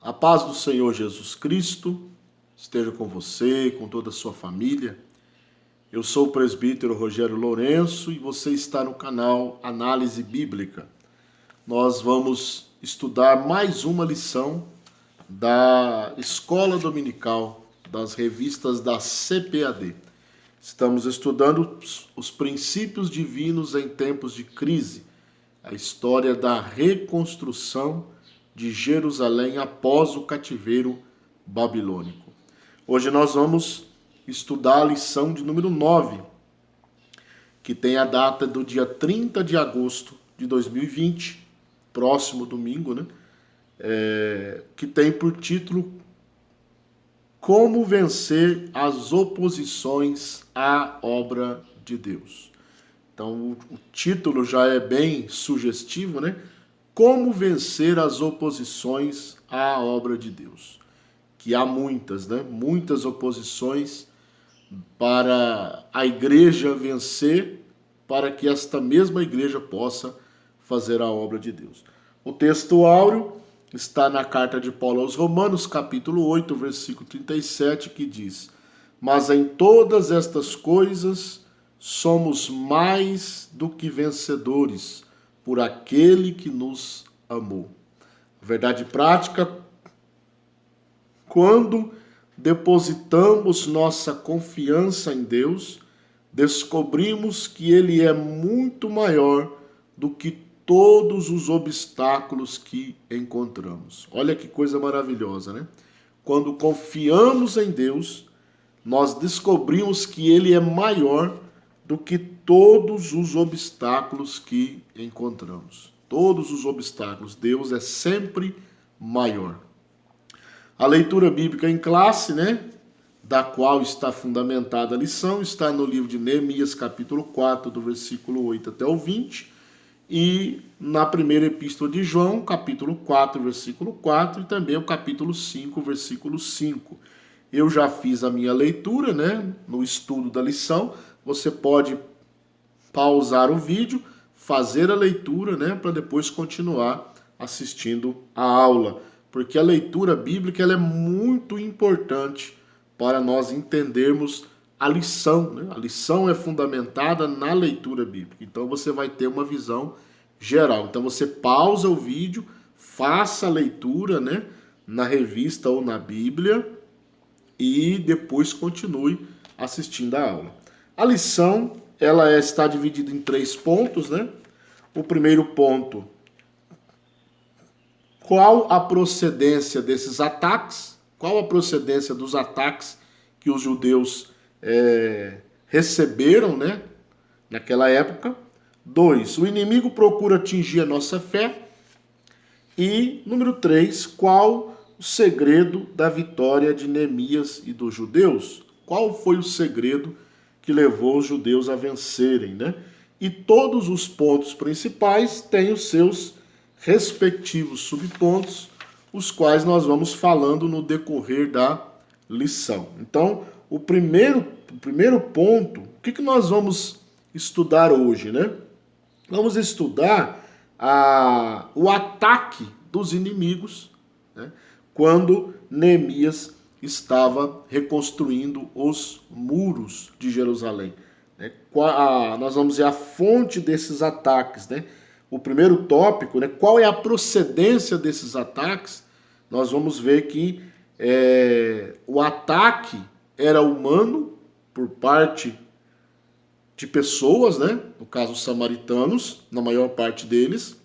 A paz do Senhor Jesus Cristo esteja com você, com toda a sua família. Eu sou o presbítero Rogério Lourenço e você está no canal Análise Bíblica. Nós vamos estudar mais uma lição da Escola Dominical das revistas da CPAD. Estamos estudando os princípios divinos em tempos de crise, a história da reconstrução de Jerusalém após o cativeiro babilônico. Hoje nós vamos estudar a lição de número 9, que tem a data do dia 30 de agosto de 2020, próximo domingo, né? Que tem por título Como vencer as oposições à obra de Deus. Então o título já é bem sugestivo, né? Como vencer as oposições à obra de Deus. Que há muitas, né? Muitas oposições para a igreja vencer, para que esta mesma igreja possa fazer a obra de Deus. O texto áureo está na carta de Paulo aos Romanos, capítulo 8, versículo 37, que diz: Mas em todas estas coisas somos mais do que vencedores por aquele que nos amou. Verdade prática, quando depositamos nossa confiança em Deus, descobrimos que Ele é muito maior do que todos os obstáculos que encontramos. Olha que coisa maravilhosa, né? Quando confiamos em Deus, nós descobrimos que Ele é maior do que todos os obstáculos que encontramos. Todos os obstáculos. Deus é sempre maior. A leitura bíblica em classe, né? Da qual está fundamentada a lição, está no livro de Neemias, capítulo 4, do versículo 8 até o 20, e na primeira epístola de João, capítulo 4, versículo 4, e também o capítulo 5, versículo 5. Eu já fiz a minha leitura, né? No estudo da lição. Você pode pausar o vídeo, fazer a leitura, né? Para depois continuar assistindo a aula. Porque a leitura bíblica ela é muito importante para nós entendermos a lição, né? A lição é fundamentada na leitura bíblica. Então você vai ter uma visão geral. Então você pausa o vídeo, faça a leitura, né? Na revista ou na Bíblia e depois continue assistindo a aula. A lição ela está dividida em 3 pontos, né? O primeiro ponto: qual a procedência desses ataques? Qual a procedência dos ataques que os judeus receberam, né, naquela época? 2. O inimigo procura atingir a nossa fé. E número 3. Qual o segredo da vitória de Neemias e dos judeus? Qual foi o segredo que levou os judeus a vencerem, né? E todos os pontos principais têm os seus respectivos subpontos, os quais nós vamos falando no decorrer da lição. Então, o primeiro ponto, o que nós vamos estudar hoje, né? Vamos estudar o ataque dos inimigos, né? Quando Neemias estava reconstruindo os muros de Jerusalém. Nós vamos ver a fonte desses ataques, né? O primeiro tópico, né? Qual é a procedência desses ataques? Nós vamos ver que o ataque era humano por parte de pessoas, né? No caso, os samaritanos, na maior parte deles.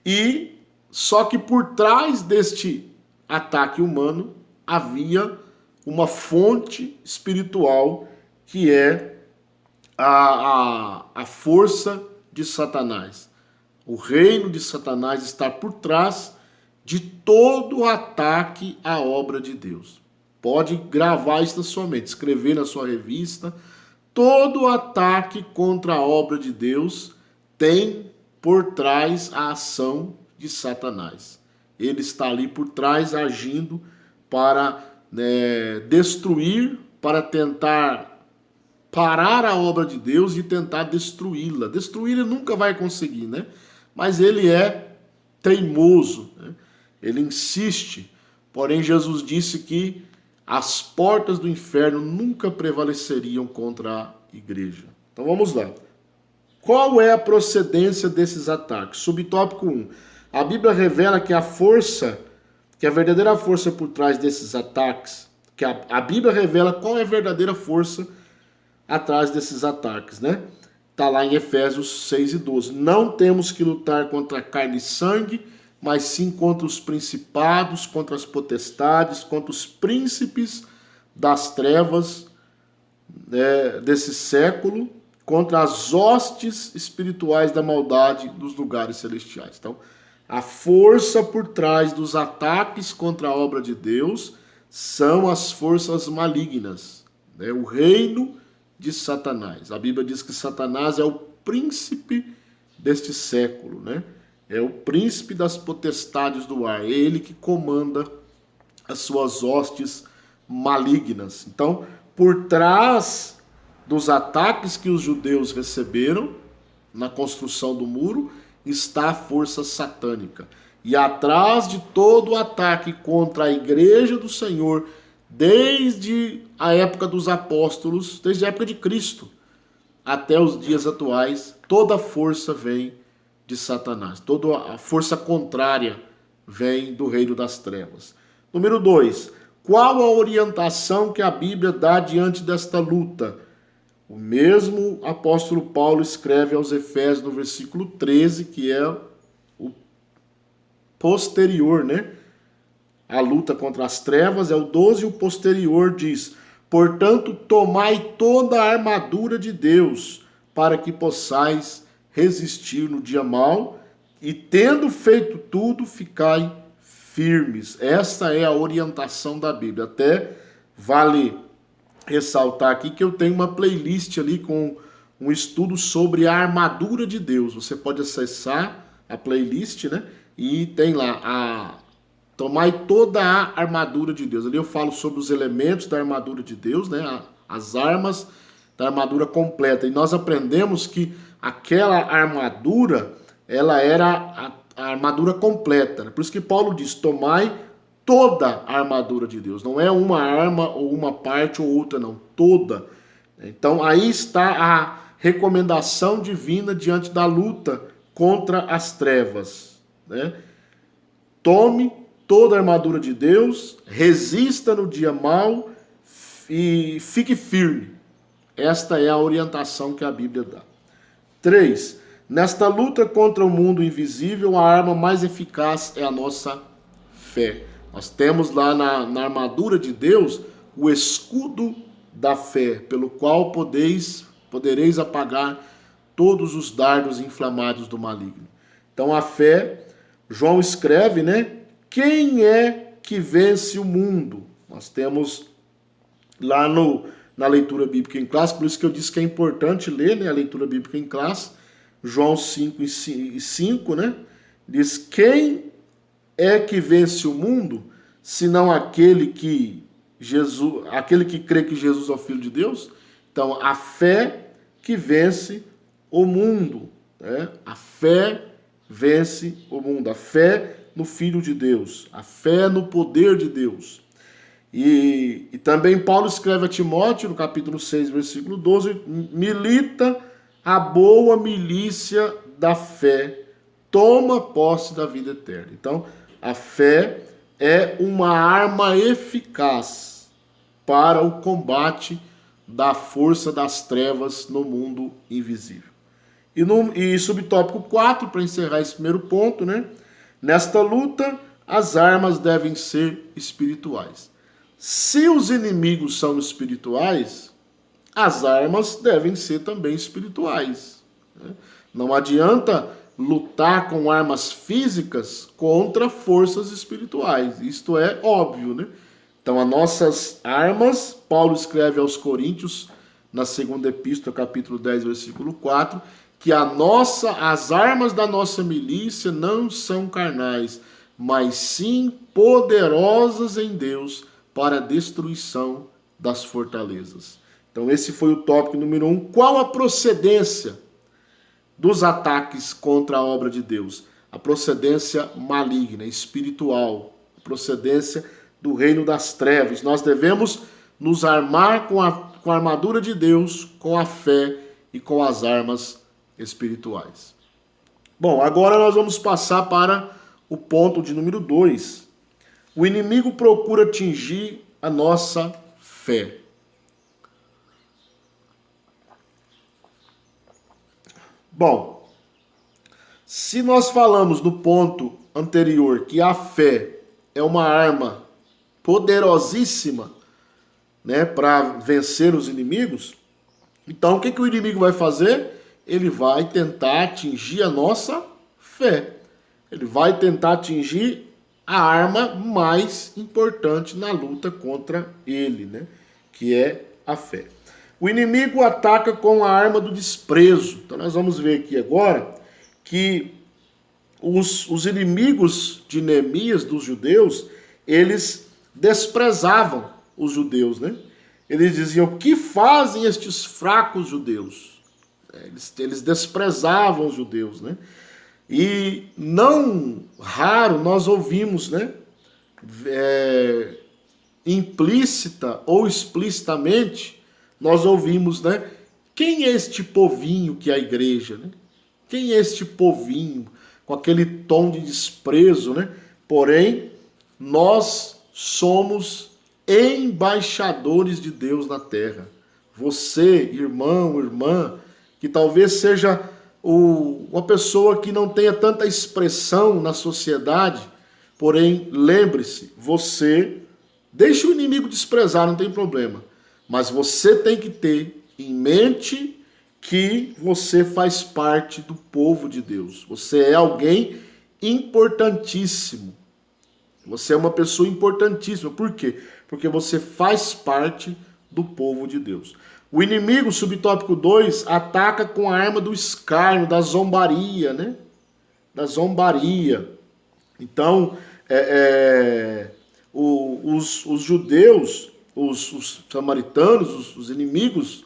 E só que por trás deste ataque humano havia uma fonte espiritual que é a força de Satanás. O reino de Satanás está por trás de todo o ataque à obra de Deus. Pode gravar isso na sua mente, escrever na sua revista. Todo ataque contra a obra de Deus tem por trás a ação de Satanás. Ele está ali por trás agindo para destruir, para tentar parar a obra de Deus e tentar destruí-la. Destruí-la nunca vai conseguir, né? Mas ele é teimoso, né? ele insiste, porém Jesus disse que as portas do inferno nunca prevaleceriam contra a igreja. Então vamos lá. Qual é a procedência desses ataques? Subtópico 1. A Bíblia revela que a verdadeira força por trás desses ataques, que a Bíblia revela qual é a verdadeira força atrás desses ataques, né? Está lá em Efésios 6 e 12. Não temos que lutar contra carne e sangue, mas sim contra os principados, contra as potestades, contra os príncipes das trevas desse século, contra as hostes espirituais da maldade dos lugares celestiais. Então, a força por trás dos ataques contra a obra de Deus são as forças malignas, né? O reino de Satanás. A Bíblia diz que Satanás é o príncipe deste século, né? É o príncipe das potestades do ar. É ele que comanda as suas hostes malignas. Então, por trás dos ataques que os judeus receberam na construção do muro, está a força satânica. E atrás de todo o ataque contra a igreja do Senhor, desde a época dos apóstolos, desde a época de Cristo, até os dias atuais, toda a força vem de Satanás. Toda a força contrária vem do reino das trevas. Número 2. Qual a orientação que a Bíblia dá diante desta luta? O mesmo apóstolo Paulo escreve aos Efésios no versículo 13, que é o posterior, né? A luta contra as trevas é o 12 e o posterior diz: portanto, tomai toda a armadura de Deus, para que possais resistir no dia mau, e tendo feito tudo, ficai firmes. Esta é a orientação da Bíblia. Até vale ressaltar aqui que eu tenho uma playlist ali com um estudo sobre a armadura de Deus. Você pode acessar a playlist, né? E tem lá tomai toda a armadura de Deus. Ali eu falo sobre os elementos da armadura de Deus, né? As armas da armadura completa. E nós aprendemos que aquela armadura, ela era a armadura completa. Né? Por isso que Paulo diz, tomai toda a armadura de Deus. Não é uma arma ou uma parte ou outra, não. Toda. Então aí está a recomendação divina diante da luta contra as trevas. Né? Tome toda a armadura de Deus, resista no dia mau e fique firme. Esta é a orientação que a Bíblia dá. 3. Nesta luta contra o mundo invisível, a arma mais eficaz é a nossa fé. Nós temos lá na armadura de Deus o escudo da fé, pelo qual podereis apagar todos os dardos inflamados do maligno. Então a fé, João escreve, né? Quem é que vence o mundo? Nós temos lá na leitura bíblica em classe, por isso que eu disse que é importante ler, né, a leitura bíblica em classe, João 5 e 5, né? Diz, quem é que vence o mundo, senão aquele que crê que Jesus é o Filho de Deus? Então, a fé que vence o mundo, né? A fé vence o mundo, a fé no Filho de Deus, a fé no poder de Deus. E também Paulo escreve a Timóteo, no capítulo 6, versículo 12, milita a boa milícia da fé, toma posse da vida eterna. Então, a fé é uma arma eficaz para o combate da força das trevas no mundo invisível. E subtópico 4, para encerrar esse primeiro ponto, né? Nesta luta, as armas devem ser espirituais. Se os inimigos são espirituais, as armas devem ser também espirituais. Né? Não adianta lutar com armas físicas contra forças espirituais. Isto é óbvio, né? Então, as nossas armas, Paulo escreve aos Coríntios, na segunda epístola, capítulo 10, versículo 4, que as armas da nossa milícia não são carnais, mas sim poderosas em Deus para a destruição das fortalezas. Então esse foi o tópico número 1. Qual a procedência dos ataques contra a obra de Deus? a procedência maligna, espiritual, a procedência do reino das trevas. Nós devemos nos armar com a armadura de Deus, com a fé e com as armas espirituais. Bom, agora nós vamos passar para o ponto de número 2. O inimigo procura atingir a nossa fé. Bom, se nós falamos no ponto anterior que a fé é uma arma poderosíssima, né, para vencer os inimigos, então o que o inimigo vai fazer? Ele vai tentar atingir a nossa fé. Ele vai tentar atingir a arma mais importante na luta contra ele, né, que é a fé. O inimigo ataca com a arma do desprezo. Então nós vamos ver aqui agora que os inimigos de Neemias, dos judeus, eles desprezavam os judeus, né? Eles diziam: o que fazem estes fracos judeus? Eles desprezavam os judeus, né? E não raro nós ouvimos, né? Implícita ou explicitamente, nós ouvimos, né? Quem é este povinho que é a igreja, né? Quem é este povinho? Com aquele tom de desprezo, né? Porém, nós somos embaixadores de Deus na terra. Você, irmão, irmã, que talvez seja uma pessoa que não tenha tanta expressão na sociedade, porém, lembre-se, você, deixe o inimigo desprezar, não tem problema, mas você tem que ter em mente que você faz parte do povo de Deus. Você é alguém importantíssimo. Você é uma pessoa importantíssima. Por quê? Porque você faz parte do povo de Deus. O inimigo, subtópico 2, ataca com a arma do escárnio, da zombaria, né? Da zombaria. Então, os judeus, os samaritanos, os inimigos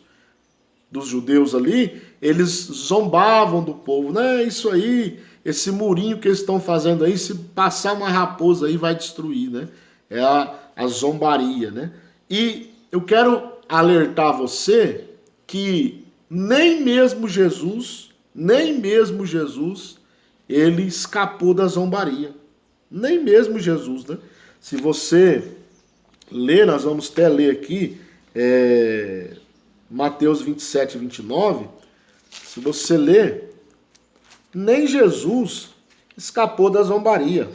dos judeus ali, eles zombavam do povo, né? Isso aí, esse murinho que eles estão fazendo aí, se passar uma raposa aí vai destruir, né? É a zombaria, né? E eu quero alertar você que nem mesmo Jesus, ele escapou da zombaria. Nem mesmo Jesus, né? Se você ler, nós vamos até ler aqui, Mateus 27 e 29, se você ler, nem Jesus escapou da zombaria.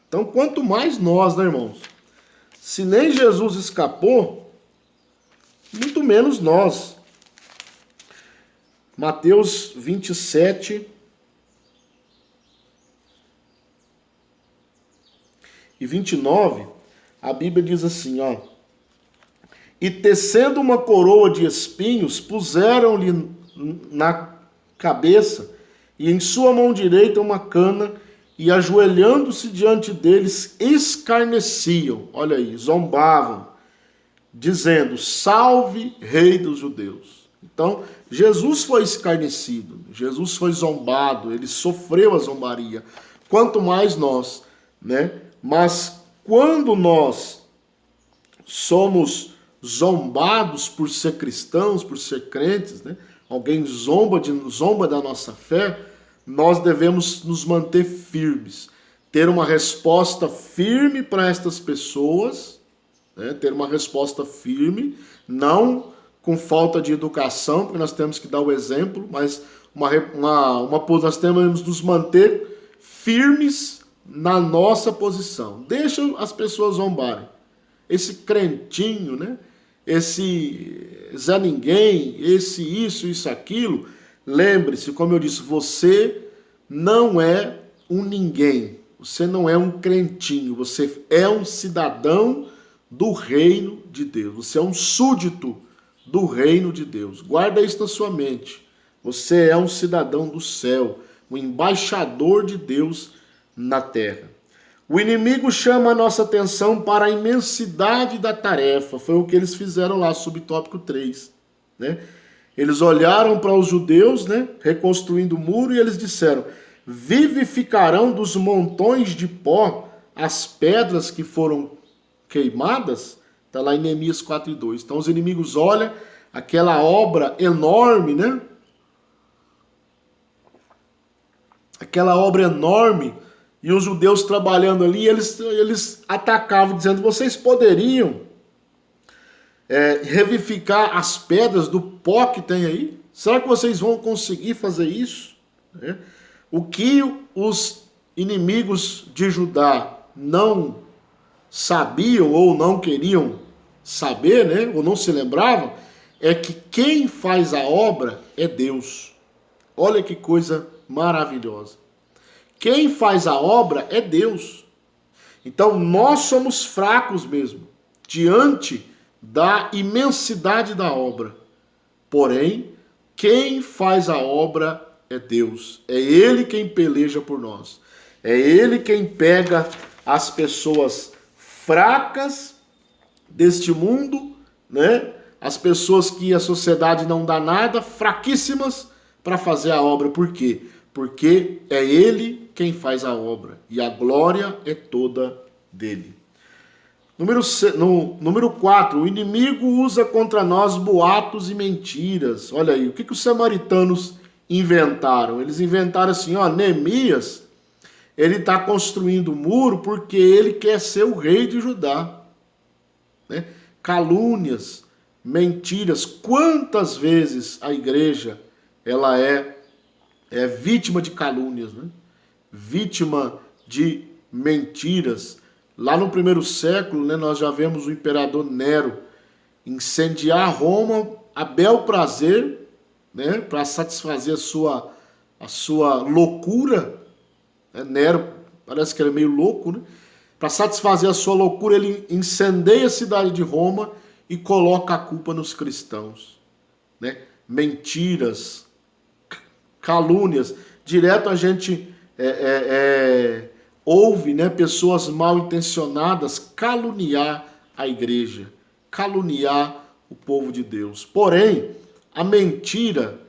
Então, quanto mais nós, né, irmãos? Se nem Jesus escapou, muito menos nós. Mateus 27 e 29, a Bíblia diz assim, ó: e tecendo uma coroa de espinhos, puseram-lhe na cabeça, e em sua mão direita uma cana, e ajoelhando-se diante deles, escarneciam, olha aí, zombavam, dizendo: salve, rei dos judeus. Então, Jesus foi escarnecido, Jesus foi zombado, ele sofreu a zombaria, quanto mais nós, né? Mas quando nós somos zombados por ser cristãos, por ser crentes, né? Alguém zomba da nossa fé, nós devemos nos manter firmes, ter uma resposta firme para estas pessoas, né? Ter uma resposta firme, não com falta de educação, porque nós temos que dar o exemplo, mas nós temos que nos manter firmes na nossa posição. Deixa as pessoas zombarem. Esse crentinho, né? Esse Zé Ninguém, esse isso, aquilo. Lembre-se, como eu disse, você não é um ninguém. Você não é um crentinho. Você é um cidadão do reino de Deus. Você é um súdito do reino de Deus. Guarda isso na sua mente. Você é um cidadão do céu, um embaixador de Deus na terra. O inimigo chama a nossa atenção para a imensidade da tarefa. Foi o que eles fizeram lá, subtópico 3. Né? Eles olharam para os judeus, né, reconstruindo o muro, e eles disseram: Vivificarão dos montões de pó as pedras que foram queimadas? Está lá em Neemias 4:2. Então os inimigos olham aquela obra enorme, né? Aquela obra enorme, e os judeus trabalhando ali, eles atacavam, dizendo: vocês poderiam revivificar as pedras do pó que tem aí? Será que vocês vão conseguir fazer isso? O que os inimigos de Judá não sabiam ou não queriam saber, né? Ou não se lembravam, é que quem faz a obra é Deus. Olha que coisa maravilhosa. Quem faz a obra é Deus. Então nós somos fracos mesmo, diante da imensidade da obra. Porém, quem faz a obra é Deus. É Ele quem peleja por nós. É Ele quem pega as pessoas fracas deste mundo, né? As pessoas que a sociedade não dá nada, fraquíssimas, para fazer a obra. Por quê? Porque é Ele quem faz a obra. E a glória é toda dele. Número 4, o inimigo usa contra nós boatos e mentiras. Olha aí, o que os samaritanos inventaram? Eles inventaram assim, Neemias, ele está construindo o muro porque ele quer ser o rei de Judá. Né? Calúnias, mentiras. Quantas vezes a igreja ela é vítima de calúnias, né? Vítima de mentiras. Lá no primeiro século, né, nós já vemos o imperador Nero incendiar Roma a bel prazer, né, para satisfazer a sua loucura. Nero parece que ele é meio louco, né? Para satisfazer a sua loucura, ele incendeia a cidade de Roma e coloca a culpa nos cristãos. Né? Mentiras, calúnias. Direto a gente ouve, né, pessoas mal intencionadas caluniar a igreja, caluniar o povo de Deus. Porém, a mentira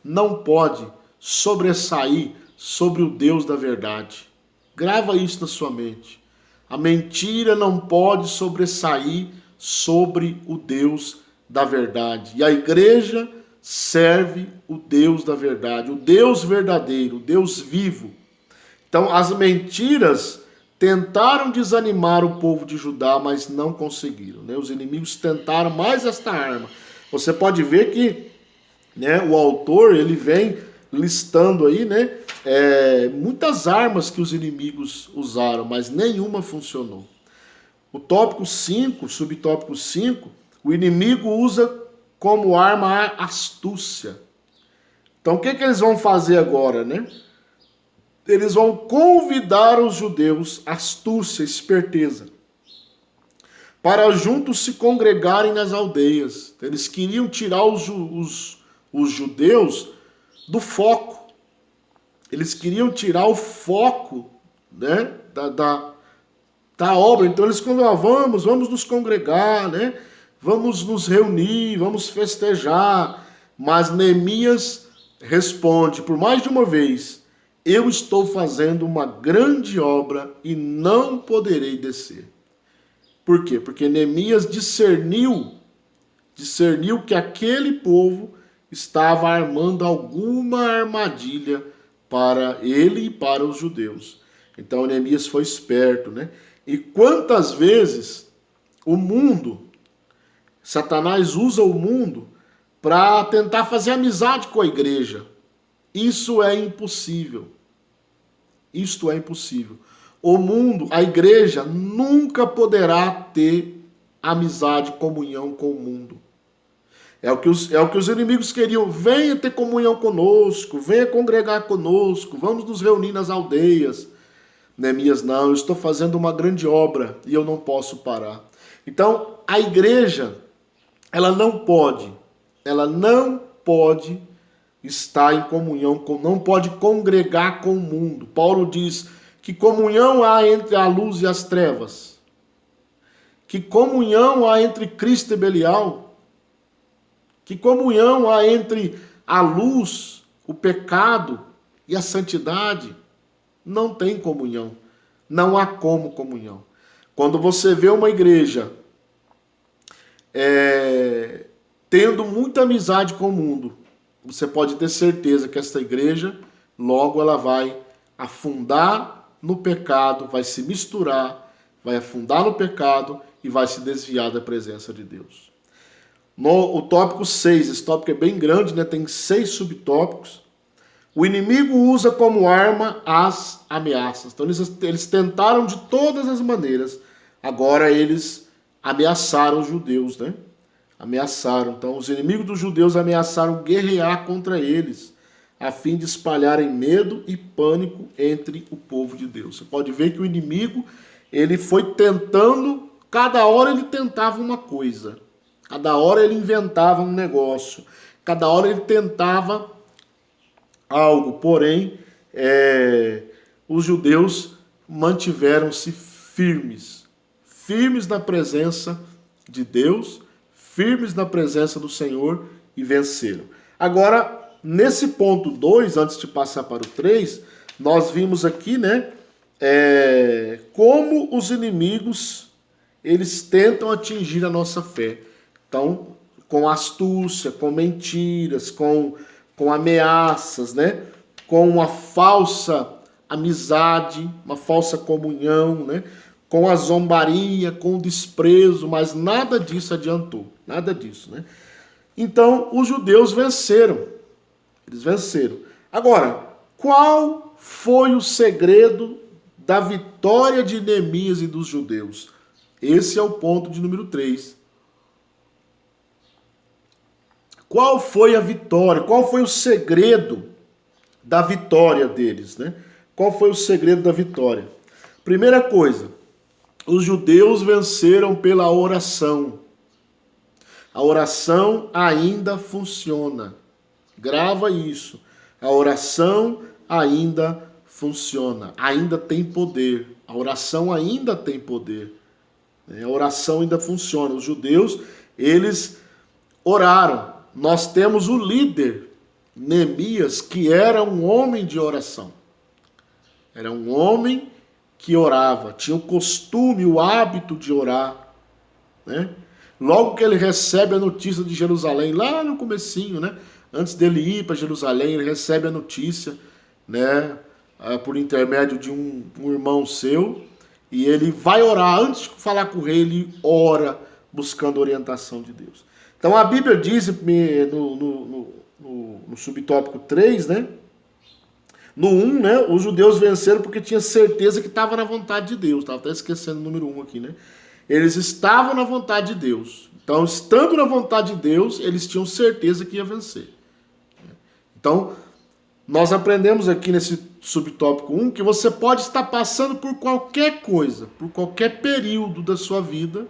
não pode sobressair sobre o Deus da verdade. Grava isso na sua mente. A mentira não pode sobressair sobre o Deus da verdade. E a igreja serve o Deus da verdade, o Deus verdadeiro, o Deus vivo. Então, as mentiras tentaram desanimar o povo de Judá, mas não conseguiram. Né? Os inimigos tentaram mais esta arma. Você pode ver que, né, o autor ele vem listando aí, né, muitas armas que os inimigos usaram, mas nenhuma funcionou. O tópico 5, subtópico 5, o inimigo usa como arma a astúcia. Então, o que eles vão fazer agora, né? Eles vão convidar os judeus, astúcia, esperteza, para juntos se congregarem nas aldeias. Eles queriam tirar os judeus do foco. Eles queriam tirar o foco, né, da obra. Então eles falaram, vamos nos congregar, né? Vamos nos reunir, vamos festejar. Mas Neemias responde por mais de uma vez: eu estou fazendo uma grande obra e não poderei descer. Por quê? Porque Neemias discerniu que aquele povo estava armando alguma armadilha para ele e para os judeus. Então Neemias foi esperto, né? E quantas vezes o mundo, Satanás usa o mundo para tentar fazer amizade com a igreja. Isso é impossível. Isto é impossível. O mundo, a igreja, nunca poderá ter amizade, comunhão com o mundo. É o que os inimigos queriam. Venha ter comunhão conosco, venha congregar conosco, vamos nos reunir nas aldeias. Neemias, não, eu estou fazendo uma grande obra e eu não posso parar. Então, a igreja, ela não pode estar em comunhão, não pode congregar com o mundo. Paulo diz que comunhão há entre a luz e as trevas. Que comunhão há entre Cristo e Belial. Que comunhão há entre a luz, o pecado E a santidade não tem comunhão. Não há como comunhão. Quando você vê uma igreja tendo muita amizade com o mundo, você pode ter certeza que esta igreja, logo ela vai afundar no pecado, vai se misturar, vai afundar no pecado e vai se desviar da presença de Deus. O tópico 6, esse tópico é bem grande, né? Tem 6 subtópicos. O inimigo usa como arma as ameaças. Então eles tentaram de todas as maneiras. Agora eles ameaçaram os judeus, né? Ameaçaram. Então os inimigos dos judeus ameaçaram guerrear contra eles, a fim de espalharem medo e pânico entre o povo de Deus. Você pode ver que o inimigo, ele foi tentando, cada hora ele tentava uma coisa. Cada hora ele inventava um negócio. Cada hora ele tentava algo. Porém, os judeus mantiveram-se firmes. Firmes na presença de Deus, firmes na presença do Senhor e venceram. Agora, nesse ponto 2, antes de passar para o 3, nós vimos aqui, né, como os inimigos, eles tentam atingir a nossa fé. Então, com astúcia, com mentiras, com ameaças, né, com uma falsa amizade, uma falsa comunhão, né, com a zombaria, com o desprezo, mas nada disso adiantou, nada disso, né? Então, os judeus venceram, eles venceram. Agora, qual foi o segredo da vitória de Neemias e dos judeus? Esse é o ponto de número 3. Qual foi a vitória? Qual foi o segredo da vitória deles, né? Qual foi o segredo da vitória? Primeira coisa, os judeus venceram pela oração. A oração ainda funciona. Grava isso. A oração ainda funciona. Ainda tem poder. A oração ainda tem poder. A oração ainda funciona. Os judeus, eles oraram. Nós temos o líder, Neemias, que era um homem de oração. Era um homem que orava, tinha o costume, o hábito de orar, né? Logo que ele recebe a notícia de Jerusalém, lá no comecinho, né? Antes dele ir para Jerusalém, ele recebe a notícia, né? Por intermédio de um irmão seu, e ele vai orar. Antes de falar com o rei, ele ora, buscando a orientação de Deus. Então a Bíblia diz no subtópico 3, né? No 1, né? Os judeus venceram porque tinha certeza que estava na vontade de Deus. Estava até esquecendo o número 1 aqui, né? Eles estavam na vontade de Deus. Então, estando na vontade de Deus, eles tinham certeza que ia vencer. Então, nós aprendemos aqui nesse subtópico 1 que você pode estar passando por qualquer coisa, por qualquer período da sua vida,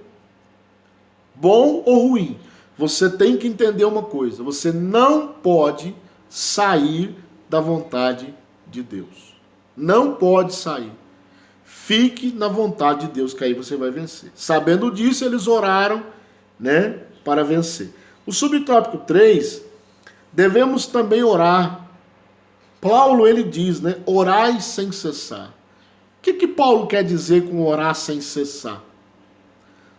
bom ou ruim. Você tem que entender uma coisa: você não pode sair da vontade de Deus. Não pode sair. Fique na vontade de Deus, que aí você vai vencer. Sabendo disso, eles oraram, né, para vencer. O subtópico 3, devemos também orar. Paulo, ele diz, né, orai sem cessar. O que Paulo quer dizer com orar sem cessar?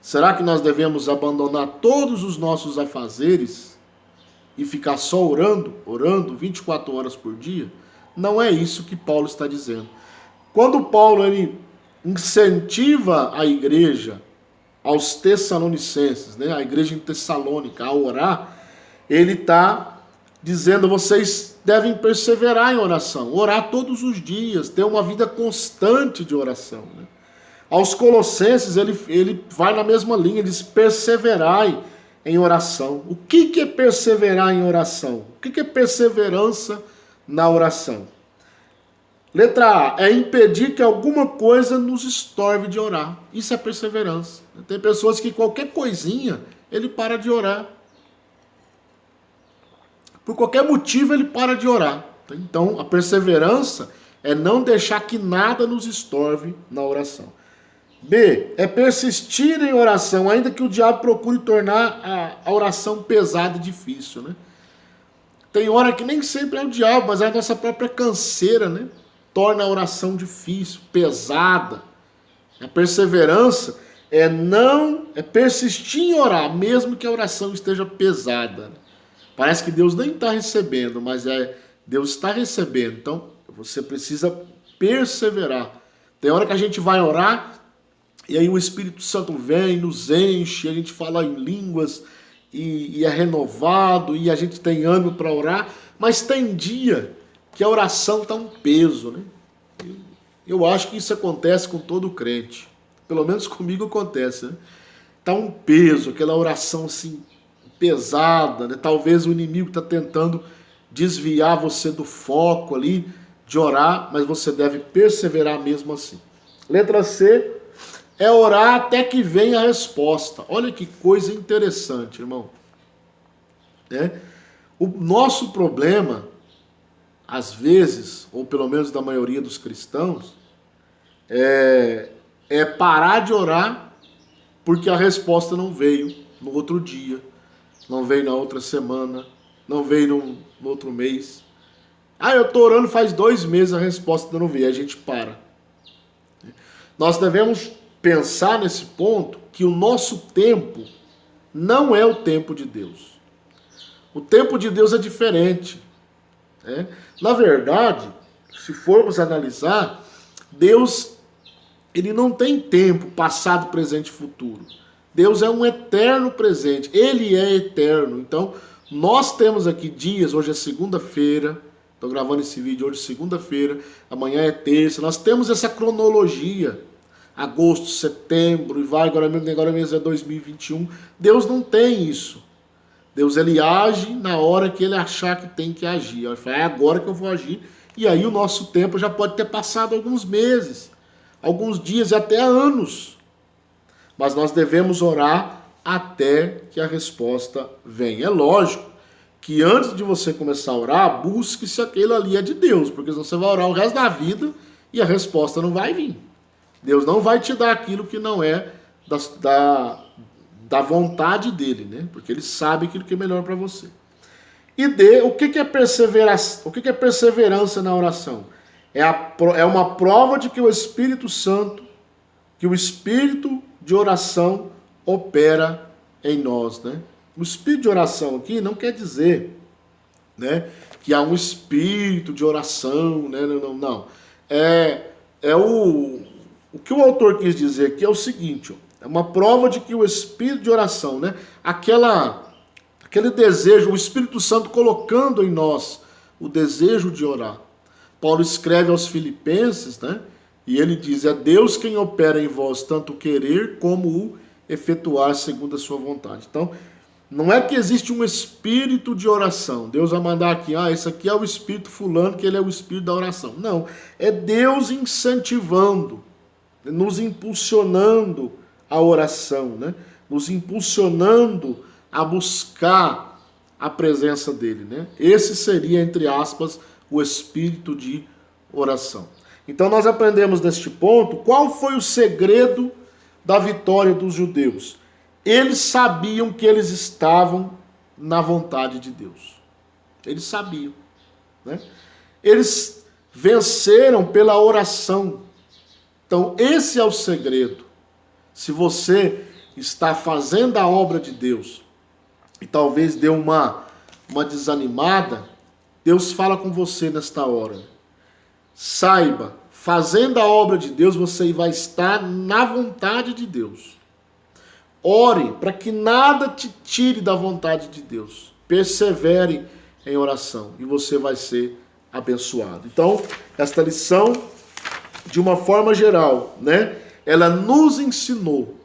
Será que nós devemos abandonar todos os nossos afazeres e ficar só orando 24 horas por dia? Não é isso que Paulo está dizendo. Quando Paulo ele incentiva a igreja, aos Tessalonicenses, né, a igreja em Tessalônica, a orar, ele está dizendo: vocês devem perseverar em oração, orar todos os dias, ter uma vida constante de oração, né? Aos Colossenses, ele vai na mesma linha, diz: perseverai em oração. O que é perseverar em oração? O que é perseverança na oração? Letra A, é impedir que alguma coisa nos estorve de orar. Isso é perseverança. Tem pessoas que qualquer coisinha, ele para de orar. Por qualquer motivo, ele para de orar. Então, a perseverança é não deixar que nada nos estorve na oração. B, é persistir em oração, ainda que o diabo procure tornar a oração pesada e difícil, né? Tem hora que nem sempre é o diabo, mas é a nossa própria canseira, né? Torna a oração difícil, pesada. A perseverança é persistir em orar, mesmo que a oração esteja pesada. Parece que Deus nem está recebendo, mas Deus está recebendo. Então, você precisa perseverar. Tem hora que a gente vai orar e aí o Espírito Santo vem, nos enche, a gente fala em línguas e é renovado e a gente tem ânimo para orar, mas tem dia que a oração está um peso, né? Eu acho que isso acontece com todo crente. Pelo menos comigo acontece, né? Tá um peso, aquela oração assim pesada, né? Talvez o inimigo está tentando desviar você do foco ali de orar, mas você deve perseverar mesmo assim. Letra C é orar até que venha a resposta. Olha que coisa interessante, irmão. O nosso problema, às vezes, ou pelo menos da maioria dos cristãos, é parar de orar porque a resposta não veio no outro dia, não veio na outra semana, não veio no outro mês. Eu estou orando faz 2 meses, a resposta ainda não veio, a gente para. Nós devemos pensar nesse ponto que o nosso tempo não é o tempo de Deus. O tempo de Deus é diferente. Na verdade, se formos analisar, Deus ele não tem tempo, passado, presente e futuro. Deus é um eterno presente, ele é eterno. Então, nós temos aqui dias, hoje é segunda-feira, estou gravando esse vídeo hoje segunda-feira, amanhã é terça, nós temos essa cronologia, agosto, setembro, e vai, agora mesmo é 2021. Deus não tem isso. Deus ele age na hora que ele achar que tem que agir. Ele fala, é agora que eu vou agir. E aí o nosso tempo já pode ter passado alguns meses, alguns dias e até anos. Mas nós devemos orar até que a resposta venha. É lógico que antes de você começar a orar, busque se aquilo ali é de Deus, porque senão você vai orar o resto da vida e a resposta não vai vir. Deus não vai te dar aquilo que não é da vontade dele, né? Porque ele sabe aquilo que é melhor para você. E D, o que é perseverança? O que é perseverança na oração? É uma prova de que o Espírito Santo, que o Espírito de oração opera em nós, né? O Espírito de oração aqui não quer dizer, né, que há um Espírito de oração, né? Não. O que o autor quis dizer aqui é o seguinte, é uma prova de que o Espírito de oração, né, aquele desejo, o Espírito Santo colocando em nós o desejo de orar. Paulo escreve aos Filipenses, né, e ele diz, é Deus quem opera em vós tanto o querer como o efetuar segundo a sua vontade. Então, não é que existe um espírito de oração. Deus vai mandar aqui, esse aqui é o espírito fulano, que ele é o espírito da oração. Não, é Deus incentivando, nos impulsionando a oração, né? Nos impulsionando a buscar a presença dele, né? Esse seria, entre aspas, o espírito de oração. Então nós aprendemos neste ponto qual foi o segredo da vitória dos judeus. Eles sabiam que eles estavam na vontade de Deus. Eles sabiam, né? Eles venceram pela oração. Então esse é o segredo. Se você está fazendo a obra de Deus e talvez deu uma desanimada, Deus fala com você nesta hora. Saiba, fazendo a obra de Deus, você vai estar na vontade de Deus. Ore para que nada te tire da vontade de Deus. Persevere em oração e você vai ser abençoado. Então, esta lição, de uma forma geral, né, ela nos ensinou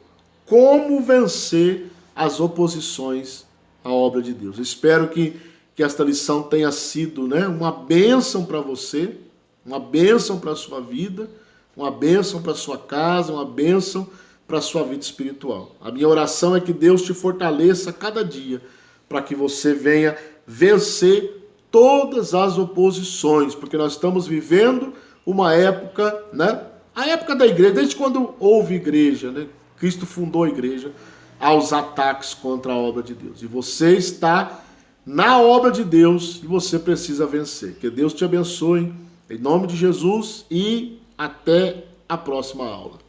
como vencer as oposições à obra de Deus. Espero que esta lição tenha sido, né, uma bênção para você, uma bênção para a sua vida, uma bênção para a sua casa, uma bênção para a sua vida espiritual. A minha oração é que Deus te fortaleça cada dia para que você venha vencer todas as oposições, porque nós estamos vivendo uma época, né? A época da igreja, desde quando houve igreja, né? Cristo fundou a igreja, aos ataques contra a obra de Deus. E você está na obra de Deus e você precisa vencer. Que Deus te abençoe, em nome de Jesus, e até a próxima aula.